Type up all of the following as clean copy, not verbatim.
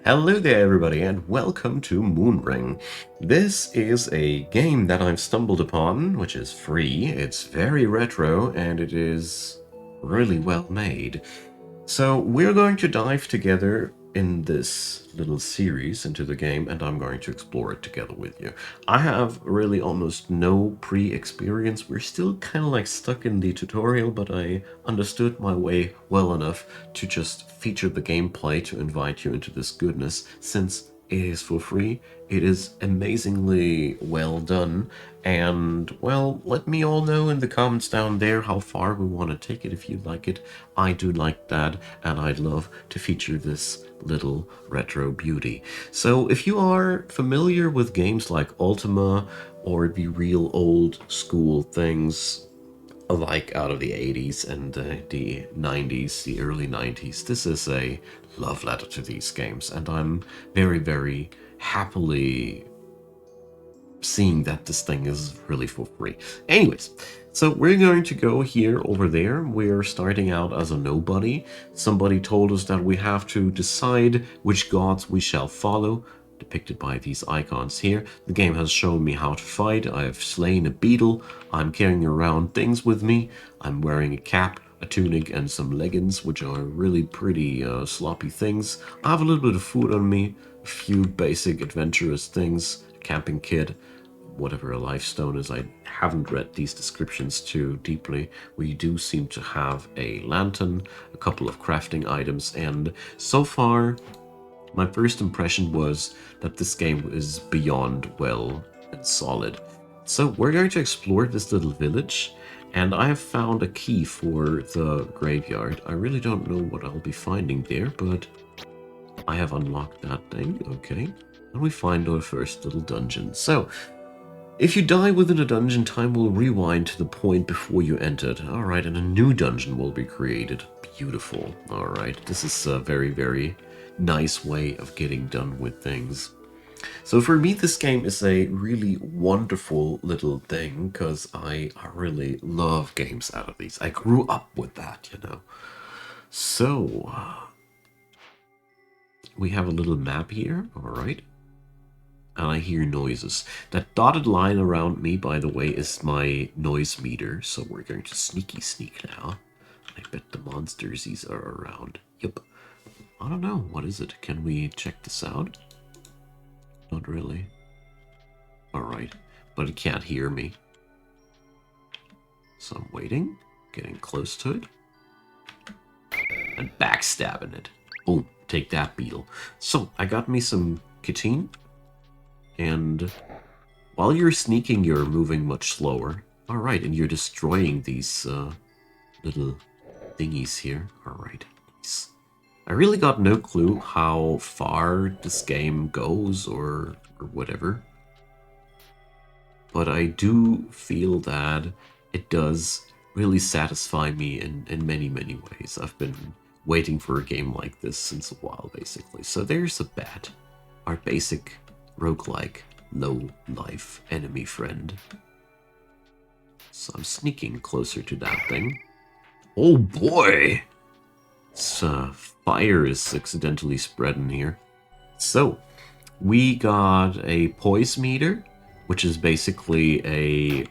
Hello there everybody and welcome to Moonring. This is a game that I've stumbled upon, which is free, it's very retro, and it is really well made. So we're going to dive together in this little series into the game, and I'm going to explore it together with you. I have really almost no pre-experience. We're still kind of like stuck in the tutorial, but I understood my way well enough to just feature the gameplay to invite you into this goodness. Since it is for free, it is amazingly well done, and well, let me all know in the comments down there how far we want to take it if you like it. I do like that, and I'd love to feature this little retro beauty. So if you are familiar with games like Ultima or the real old school things like out of the 80s and the 90s, the early 90s, this is a love letter to these games, and I'm very, very happily seeing that this thing is really for free. Anyways, so we're going to go here over there. We're starting out as a nobody. Somebody told us that we have to decide which gods we shall follow, depicted by these icons here. The game has shown me how to fight. I have slain a beetle. I'm carrying around things with me. I'm wearing a cap, a tunic, and some leggings, which are really pretty sloppy things. I have a little bit of food on me, a few basic adventurous things, camping kit, whatever a life stone is. I haven't read these descriptions too deeply. We do seem to have a lantern, a couple of crafting items, and so far my first impression was that this game is beyond well and solid. So we're going to explore this little village, and I have found a key for the graveyard. I really don't know what I'll be finding there, but I have unlocked that thing. Okay, and we find our first little dungeon. So if you die within a dungeon, time will rewind to the point before you entered. Alright, and a new dungeon will be created. Beautiful. Alright, this is a very, very nice way of getting done with things. So for me, this game is a really wonderful little thing, because I really love games out of these. I grew up with that, you know. So, we have a little map here, alright. And I hear noises. That dotted line around me, by the way, is my noise meter, so we're going to sneaky sneak now. I bet the monstersies are around. Yep. I don't know. What is it? Can we check this out? Not really. Alright. But it can't hear me. So I'm waiting. Getting close to it. And backstabbing it. Boom. Take that, beetle. So, I got me some Kitine. And while you're sneaking, you're moving much slower. Alright, and you're destroying these little thingies here. Alright, nice. I really got no clue how far this game goes or whatever. But I do feel that it does really satisfy me in many, many ways. I've been waiting for a game like this since a while, basically. So there's a bat. Our basic roguelike, low-life enemy friend. So I'm sneaking closer to that thing. Oh boy! This fire is accidentally spreading here. So, we got a poise meter, which is basically a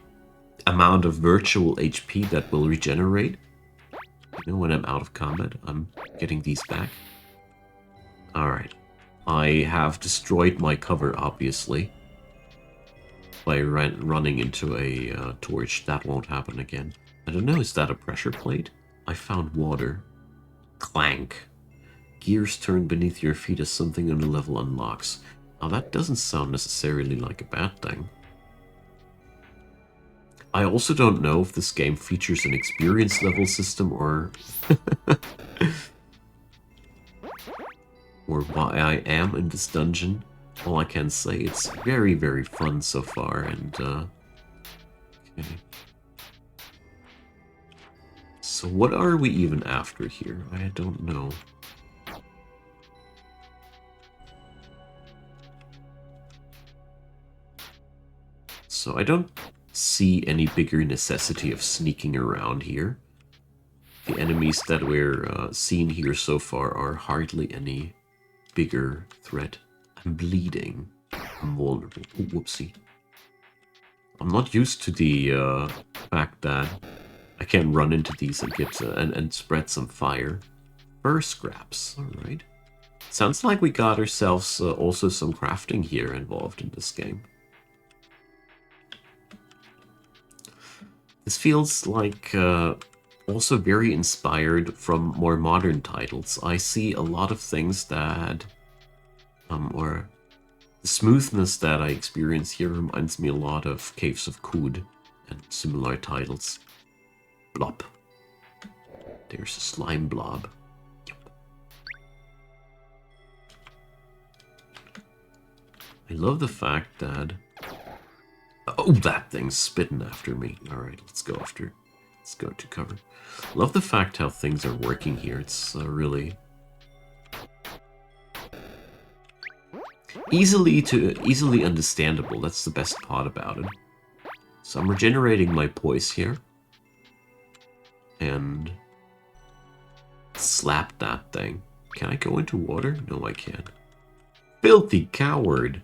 amount of virtual HP that will regenerate. You know, when I'm out of combat, I'm getting these back. Alright. I have destroyed my cover, obviously, by running into a torch. That won't happen again. I don't know, is that a pressure plate? I found water. Clank. Gears turn beneath your feet as something on the level unlocks. Now that doesn't sound necessarily like a bad thing. I also don't know if this game features an experience level system or... or why I am in this dungeon. All I can say, it's very, very fun so far, and, okay. So what are we even after here? I don't know. So I don't see any bigger necessity of sneaking around here. The enemies that we're seeing here so far are hardly any bigger threat. I'm bleeding. I'm vulnerable. Oh, whoopsie. I'm not used to the fact that I can run into these and get and spread some fire. Fur scraps. Alright. Sounds like we got ourselves also some crafting here involved in this game. This feels like also very inspired from more modern titles. I see a lot of things that, or the smoothness that I experience here reminds me a lot of Caves of Kood and similar titles. Blob. There's a slime blob. Yep. I love the fact that... Oh, that thing's spitting after me. Alright, let's go to cover. Love the fact how things are working here. It's really... easily understandable. That's the best part about it. So I'm regenerating my poise here. And... slap that thing. Can I go into water? No, I can't. Filthy coward!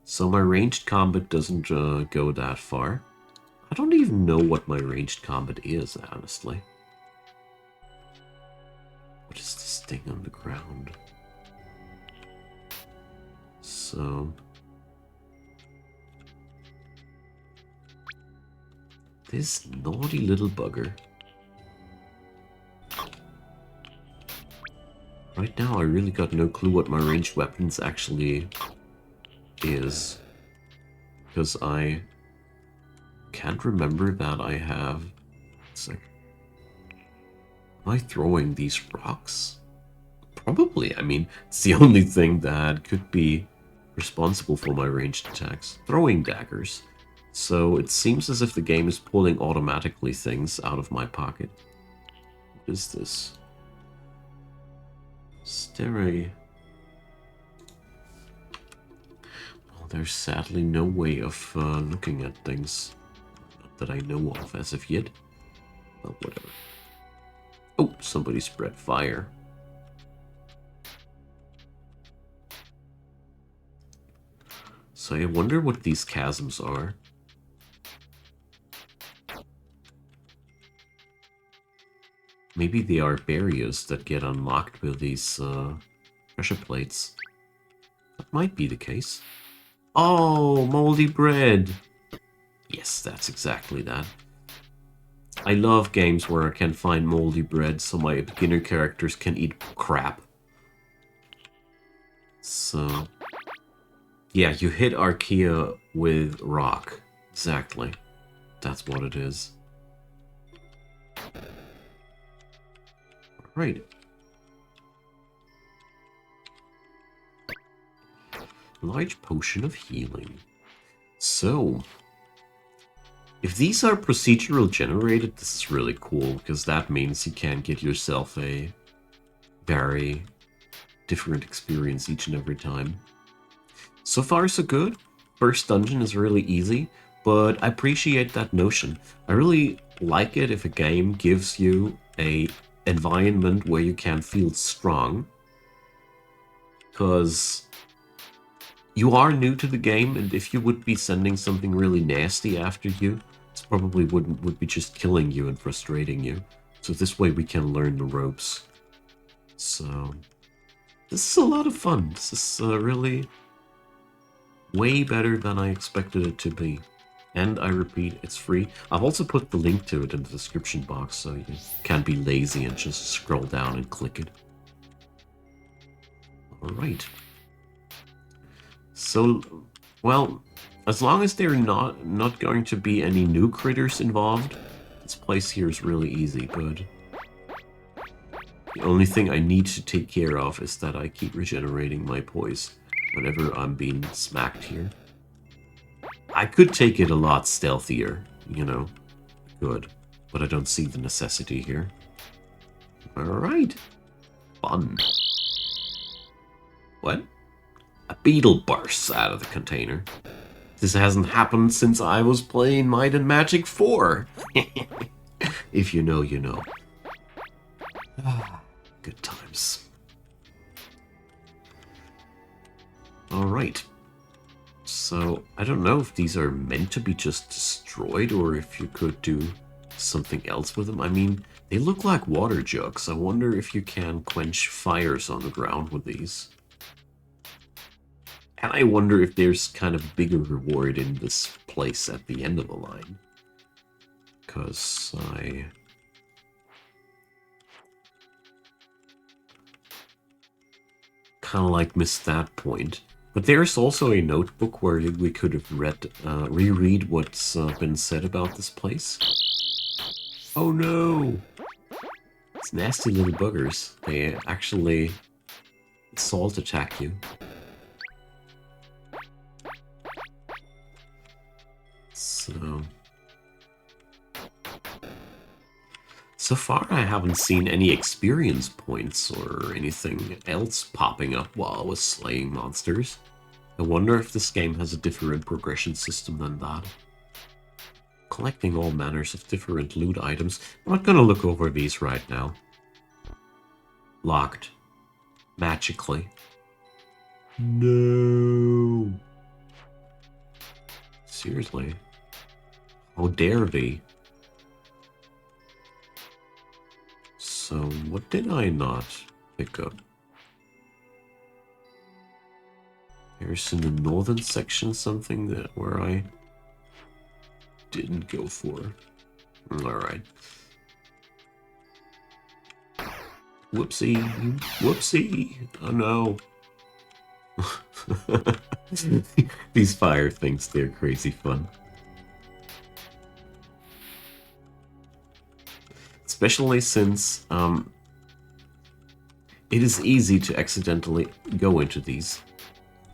So my ranged combat doesn't go that far. I don't even know what my ranged combat is, honestly. What is this thing on the ground? So... this naughty little bugger. Right now I really got no clue what my ranged weapons actually is, because I can't remember that I have... Am I throwing these rocks? Probably. I mean, it's the only thing that could be responsible for my ranged attacks. Throwing daggers. So it seems as if the game is pulling automatically things out of my pocket. What is this? Stare. There's sadly no way of looking at things that I know of as of yet. Well, whatever. Oh, somebody spread fire. So I wonder what these chasms are. Maybe they are barriers that get unlocked with these pressure plates. That might be the case. Oh, moldy bread. Yes, that's exactly that. I love games where I can find moldy bread so my beginner characters can eat crap. So... yeah, you hit Archaea with rock. Exactly. That's what it is. Right. Large potion of healing. So, if these are procedural generated, this is really cool, because that means you can get yourself a very different experience each and every time. So far, so good. First dungeon is really easy, but I appreciate that notion. I really like it if a game gives you a environment where you can feel strong, because you are new to the game, and if you would be sending something really nasty after you, it probably would be just killing you and frustrating you. So this way we can learn the ropes. So this is a lot of fun. This is really way better than I expected it to be. And I repeat, it's free. I've also put the link to it in the description box, so you can't be lazy and just scroll down and click it. Alright. So, well, as long as there are not going to be any new critters involved, this place here is really easy, but the only thing I need to take care of is that I keep regenerating my poise whenever I'm being smacked here. I could take it a lot stealthier, you know, good, but I don't see the necessity here. Alright, fun. What? A beetle bursts out of the container. This hasn't happened since I was playing Might and Magic 4. If you know, you know. Good times. Alright. So, I don't know if these are meant to be just destroyed or if you could do something else with them. I mean, they look like water jugs. I wonder if you can quench fires on the ground with these. And I wonder if there's kind of bigger reward in this place at the end of the line. Because I kind of like missed that point. But there's also a notebook where we could have reread what's been said about this place. Oh no! It's nasty little buggers. They actually assault attack you. So far I haven't seen any experience points or anything else popping up while I was slaying monsters. I wonder if this game has a different progression system than that. Collecting all manners of different loot items. I'm not gonna look over these right now. Locked. Magically. No. Seriously. How dare they? So, what did I not pick up? There's in the northern section something where I didn't go for. Alright. Whoopsie. Whoopsie. Oh no. These fire things, they're crazy fun. Especially since it is easy to accidentally go into these.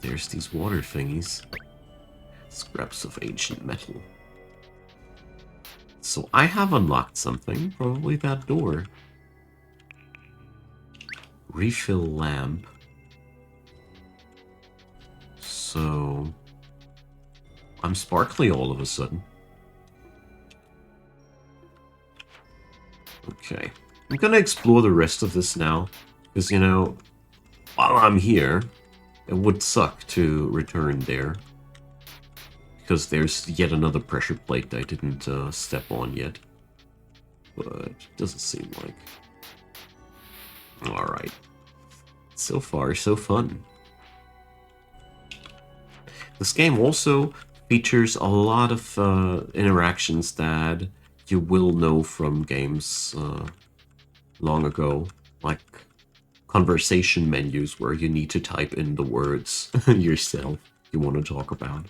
There's these water thingies. Scraps of ancient metal. So I have unlocked something, probably that door. Refill lamp. So I'm sparkly all of a sudden. Okay. I'm gonna explore the rest of this now, because, you know, while I'm here, it would suck to return there. Because there's yet another pressure plate I didn't step on yet. But it doesn't seem like. Alright. So far, so fun. This game also features a lot of interactions that you will know from games long ago, like conversation menus where you need to type in the words yourself you want to talk about.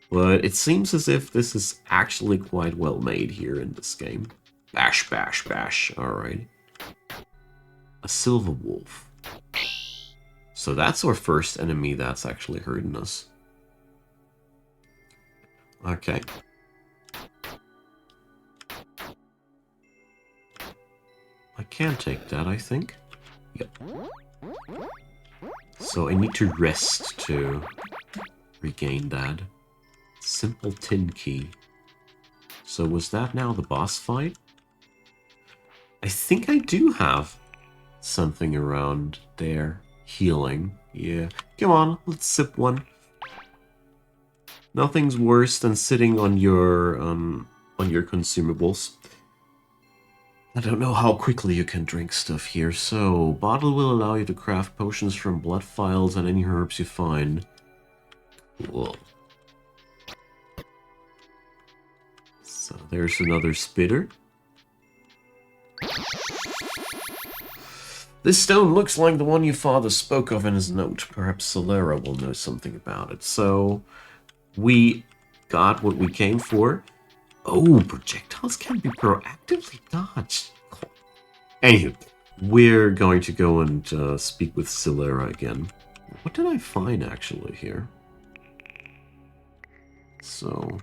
But it seems as if this is actually quite well made here in this game. Bash, bash, bash. Alright. A silver wolf. So that's our first enemy that's actually hurting us. Okay. I can take that, I think. Yep. So I need to rest to regain that. Simple tin key. So was that now the boss fight? I think I do have something around there. Healing. Yeah. Come on, let's sip one. Nothing's worse than sitting on your consumables. I don't know how quickly you can drink stuff here. So, bottle will allow you to craft potions from blood vials and any herbs you find. Cool. So, there's another spitter. This stone looks like the one your father spoke of in his note. Perhaps Solera will know something about it. So, we got what we came for. Oh, projectiles can be proactively dodged. Anywho, we're going to go and speak with Solera again. What did I find actually here? So,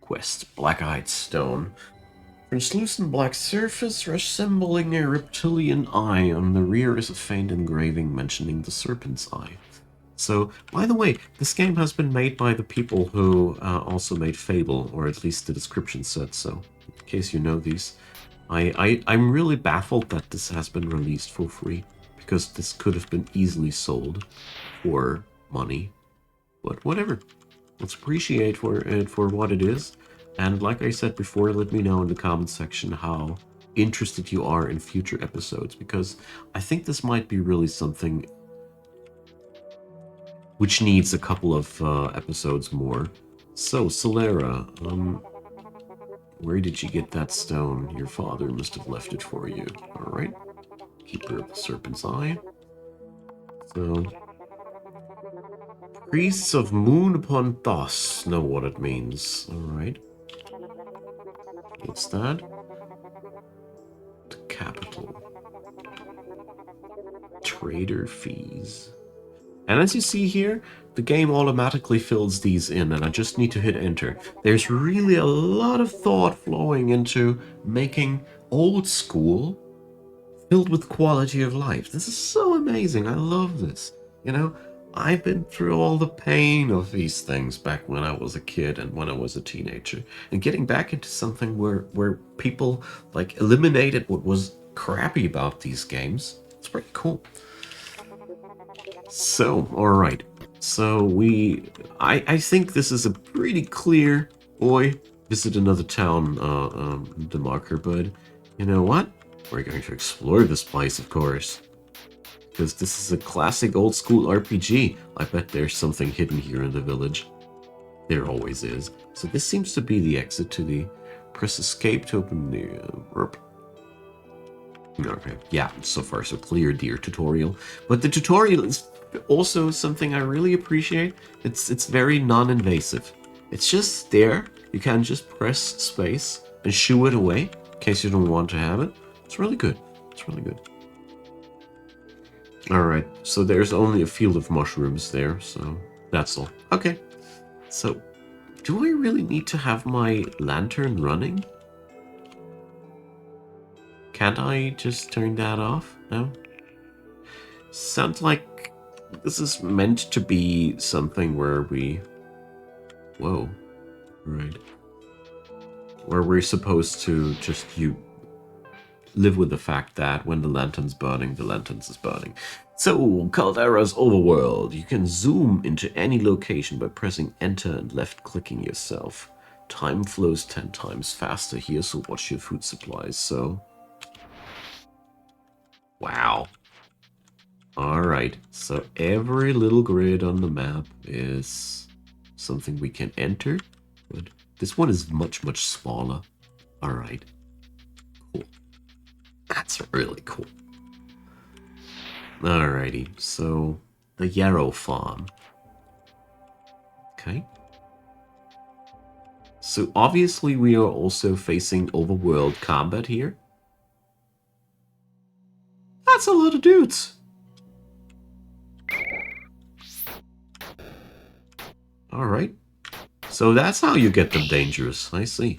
quest, black-eyed stone. Translucent black surface resembling a reptilian eye. On the rear is a faint engraving mentioning the serpent's eye. So, by the way, this game has been made by the people who also made Fable, or at least the description said so. In case you know these. I'm really baffled that this has been released for free. because this could have been easily sold for money. But whatever. Let's appreciate it for what it is. And like I said before, let me know in the comment section how interested you are in future episodes, because I think this might be really something which needs a couple of episodes more. So, Solera, where did you get that stone? Your father must have left it for you. Alright. Keeper of the Serpent's Eye. So, Priests of Moon upon Thos know what it means. Alright. What's that? The capital. Trader fees. And as you see here, the game automatically fills these in, and I just need to hit enter. There's really a lot of thought flowing into making old school filled with quality of life. This is so amazing. I love this. You know, I've been through all the pain of these things back when I was a kid and when I was a teenager. And getting back into something where people like eliminated what was crappy about these games, it's pretty cool. So, alright. So I think this is a pretty clear, boy, visit another town, the marker, but you know what? We're going to explore this place, of course. Because this is a classic old school RPG. I bet there's something hidden here in the village. There always is. So this seems to be the exit to the... Press escape to open the... Okay, yeah, so far so clear, dear tutorial. But the tutorial is also something I really appreciate. It's very non-invasive. It's just there. You can just press space and shoo it away in case you don't want to have it. It's really good. It's really good. Alright, so there's only a field of mushrooms there, so that's all. Okay, so do I really need to have my lantern running? Can't I just turn that off? No? Sounds like this is meant to be something where we... Whoa. Right. Where we're supposed to just live with the fact that when the lantern's burning, the lantern's is burning. So, Caldera's Overworld. You can zoom into any location by pressing enter and left-clicking yourself. Time flows 10 times faster here, so watch your food supplies, so... Wow. Alright, so every little grid on the map is something we can enter. But this one is much, much smaller. Alright. Cool. That's really cool. Alrighty, so the Yarrow Farm. Okay. So obviously we are also facing overworld combat here. That's a lot of dudes. Alright. So that's how you get them dangerous. I see.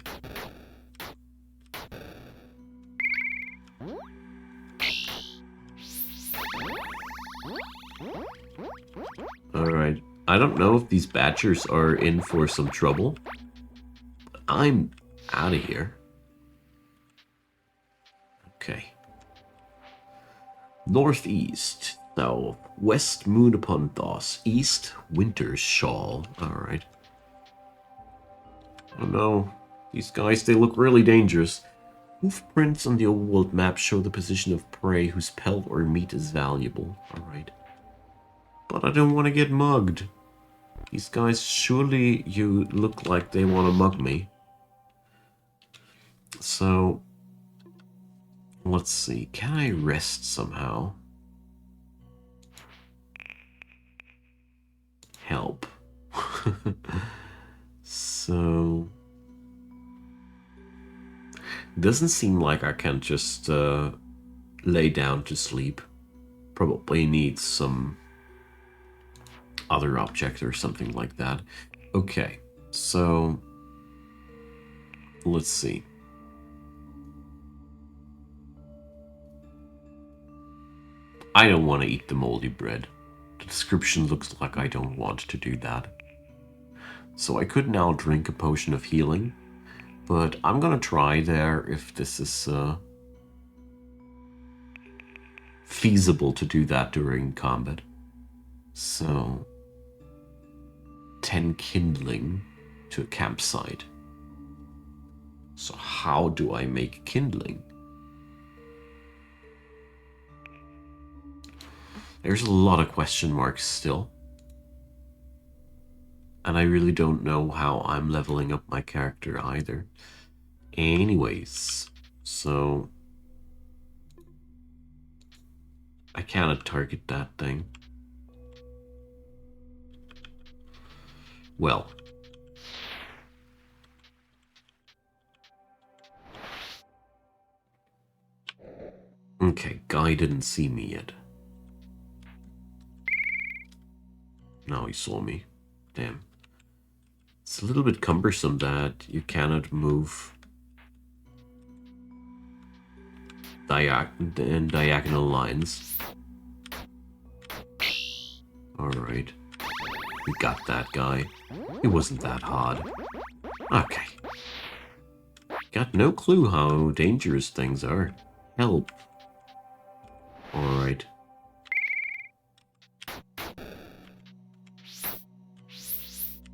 Alright. I don't know if these badgers are in for some trouble. But I'm out of here. Okay. Northeast. South. West Moon upon Thos. East Winter's Shawl. Alright. Oh no. These guys, they look really dangerous. Hoof prints on the overworld map show the position of prey whose pelt or meat is valuable. Alright. But I don't want to get mugged. These guys, surely you look like they want to mug me. So, let's see. Can I rest somehow? Help. So... Doesn't seem like I can just lay down to sleep. Probably need some other object or something like that. Okay, so let's see. I don't want to eat the moldy bread. The description looks like I don't want to do that. So I could now drink a potion of healing, but I'm gonna try there if this is feasible to do that during combat. So, 10 kindling to a campsite. So how do I make kindling? There's a lot of question marks still. And I really don't know how I'm leveling up my character either. Anyways, so I cannot target that thing. Well. Okay, guy didn't see me yet. Now he saw me. Damn. It's a little bit cumbersome that you cannot move in diagonal lines. Alright. We got that guy. It wasn't that hard. Okay. Got no clue how dangerous things are. Help. Alright.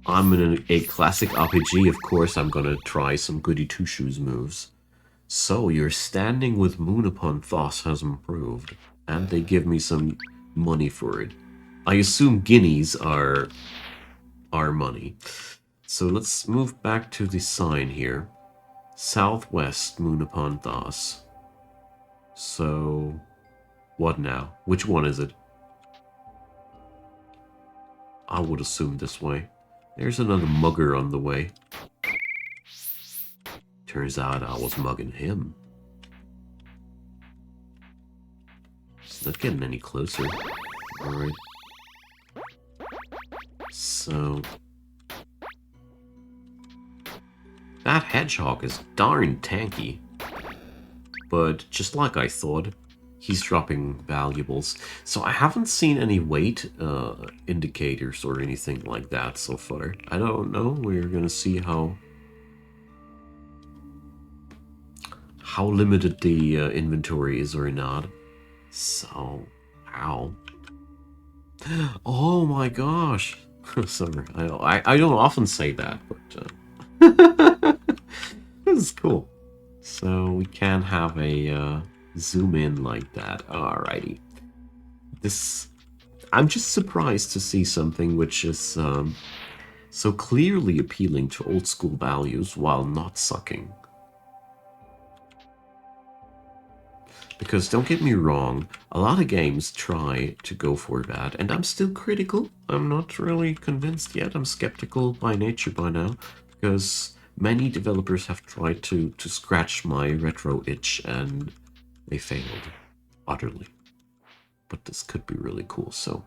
I'm in a classic RPG, of course I'm gonna try some goody two-shoes moves. So, your standing with Moon upon Thos has improved, and they give me some money for it. I assume guineas are money. So let's move back to the sign here. Southwest Moon upon Thos. So, what now? Which one is it? I would assume this way. There's another mugger on the way. Turns out I was mugging him. It's not getting any closer. Alright. So... that hedgehog is darn tanky. But just like I thought, he's dropping valuables. So I haven't seen any weight indicators or anything like that so far. I don't know. We're gonna see how limited the inventory is or not. So, ow. Oh my gosh. Sorry, I don't often say that, but this is cool. So we can have a zoom in like that. Alrighty. I'm just surprised to see something which is so clearly appealing to old school values while not sucking. Because don't get me wrong, a lot of games try to go for that, and I'm still critical. I'm not really convinced yet. I'm skeptical by nature by now, because many developers have tried to scratch my retro itch, and they failed utterly. But this could be really cool. So,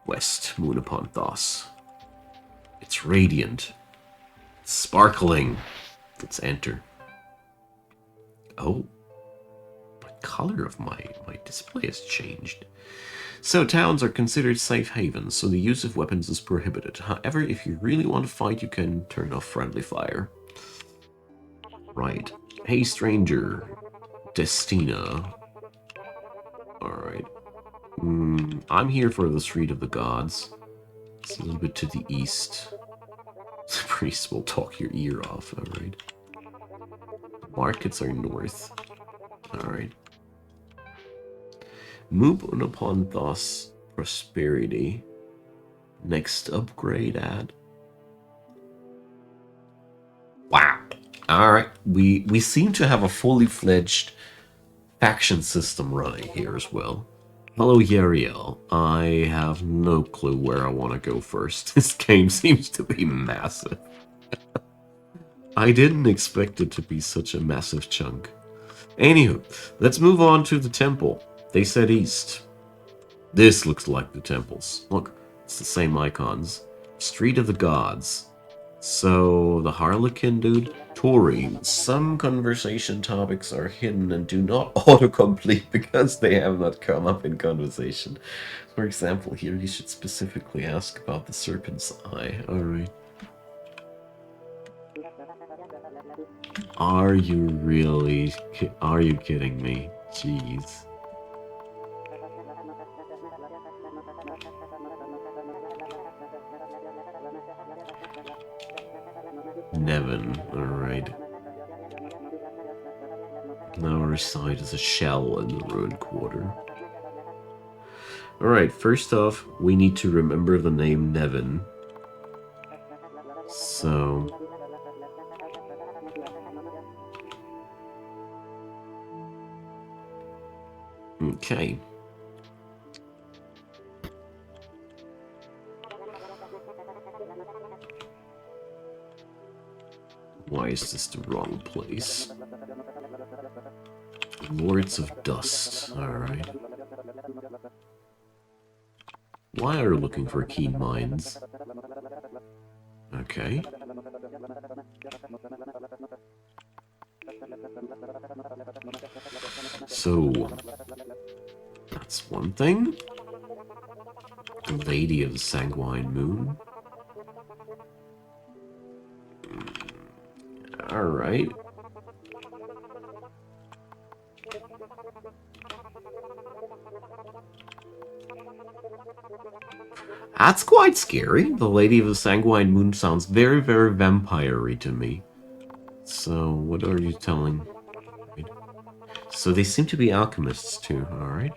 West, Moon upon Thos. It's radiant. It's sparkling. Let's enter. Oh. Color of my display has changed. So towns are considered safe havens, so the use of weapons is prohibited. However, if you really want to fight, you can turn off friendly fire. Right. Hey, stranger. Destina. Alright. I'm here for the Street of the Gods. It's a little bit to the east. The priest will talk your ear off, alright. Markets are north. Alright. Move on upon Thos prosperity. Next upgrade ad. Wow. Alright. We seem to have a fully fledged faction system running here as well. Hello Yariel. I have no clue where I want to go first. This game seems to be massive. I didn't expect it to be such a massive chunk. Anywho, let's move on to the temple. They said east. This looks like the temples. Look, it's the same icons. Street of the Gods. So, the Harlequin dude? Tori. Some conversation topics are hidden and do not autocomplete because they have not come up in conversation. For example, here you should specifically ask about the serpent's eye. Alright. Are you kidding me? Jeez. Nevin. Alright. Now reside as a shell in the ruined quarter. Alright, first off, we need to remember the name Nevin. So... okay. Why is this the wrong place? Lords of Dust. Alright. Why are you looking for keen minds? Okay. So, that's one thing. The Lady of the Sanguine Moon. Alright. That's quite scary. The Lady of the Sanguine Moon sounds very, very vampire-y to me. So, what are you telling? So they seem to be alchemists too, alright.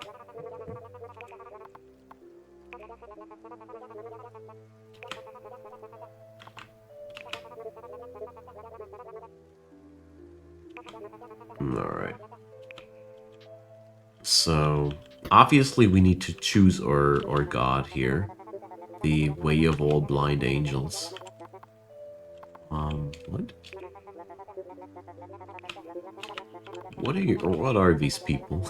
Alright. So, obviously we need to choose our god here. The way of all blind angels. What? What are these people?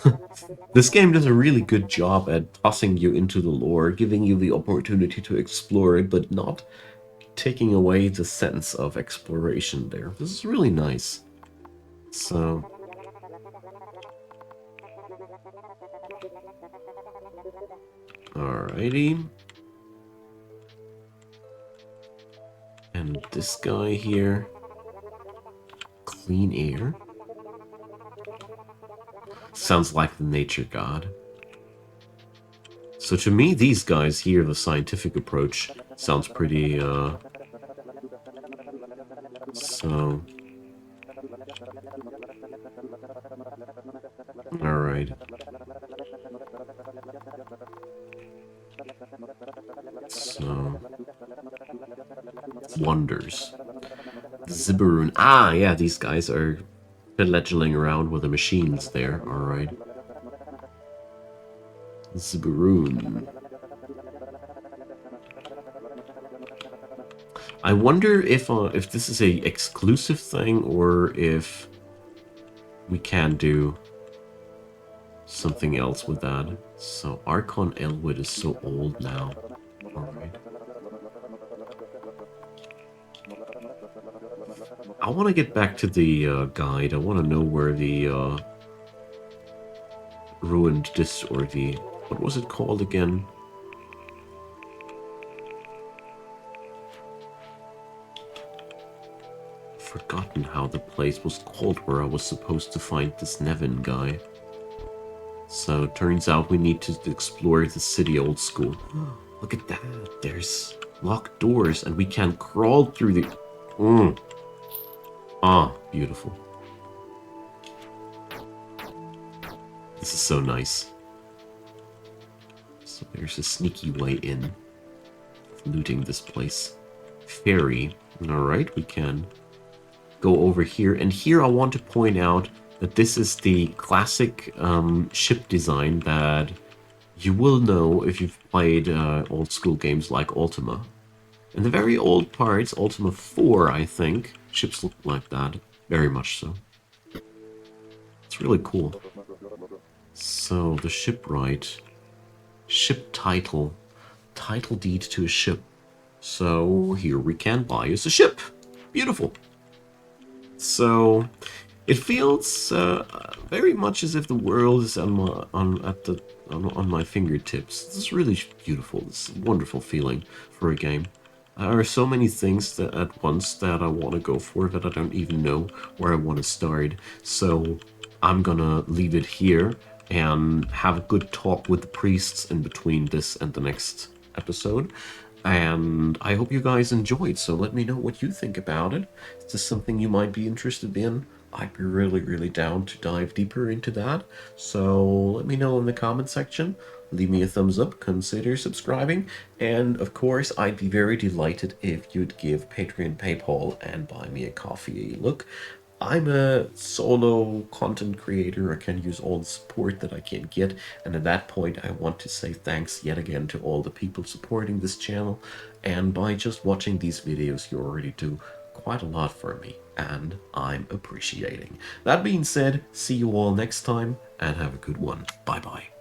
This game does a really good job at tossing you into the lore, giving you the opportunity to explore it, but not taking away the sense of exploration there. This is really nice. So... alrighty. And this guy here. Clean air. Sounds like the nature god. So to me, these guys here, the scientific approach, sounds pretty, so... alright. So... wonders. Zibberoon. Ah, yeah, these guys are fledgling around with the machines there. Alright. Zibberoon. I wonder if this is a exclusive thing or if we can do something else with that. So Archon Elwood is so old now. Alright. I want to get back to the guide. I want to know where the ruined or the... what was it called again? Forgotten how the place was called where I was supposed to find this Nevin guy. So turns out we need to explore the city old school. Look at that. There's locked doors and we can crawl through the... Ah, beautiful. This is so nice. So there's a sneaky way in. Looting this place. Ferry. Alright, we can go over here. And here I want to point out that this is the classic ship design that you will know if you've played old school games like Ultima. In the very old parts, Ultima 4, I think, ships look like that. Very much so. It's really cool. So, the shipwright. Ship title. Title deed to a ship. So, here we can buy us a ship. Beautiful. So, it feels very much as if the world is on my fingertips. This is really beautiful. This is a wonderful feeling for a game. There are so many things that at once that I want to go for that I don't even know where I want to start. So I'm gonna leave it here and have a good talk with the priests in between this and the next episode. And I hope you guys enjoyed, so let me know what you think about it. Is this something you might be interested in? I'd be really, really down to dive deeper into that. So let me know in the comment section. Leave me a thumbs up, consider subscribing, and of course, I'd be very delighted if you'd give Patreon, PayPal, and buy me a coffee a look. I'm a solo content creator. I can use all the support that I can get. And at that point, I want to say thanks yet again to all the people supporting this channel. And by just watching these videos, you already do quite a lot for me. And I'm appreciating. That being said, see you all next time and have a good one. Bye bye.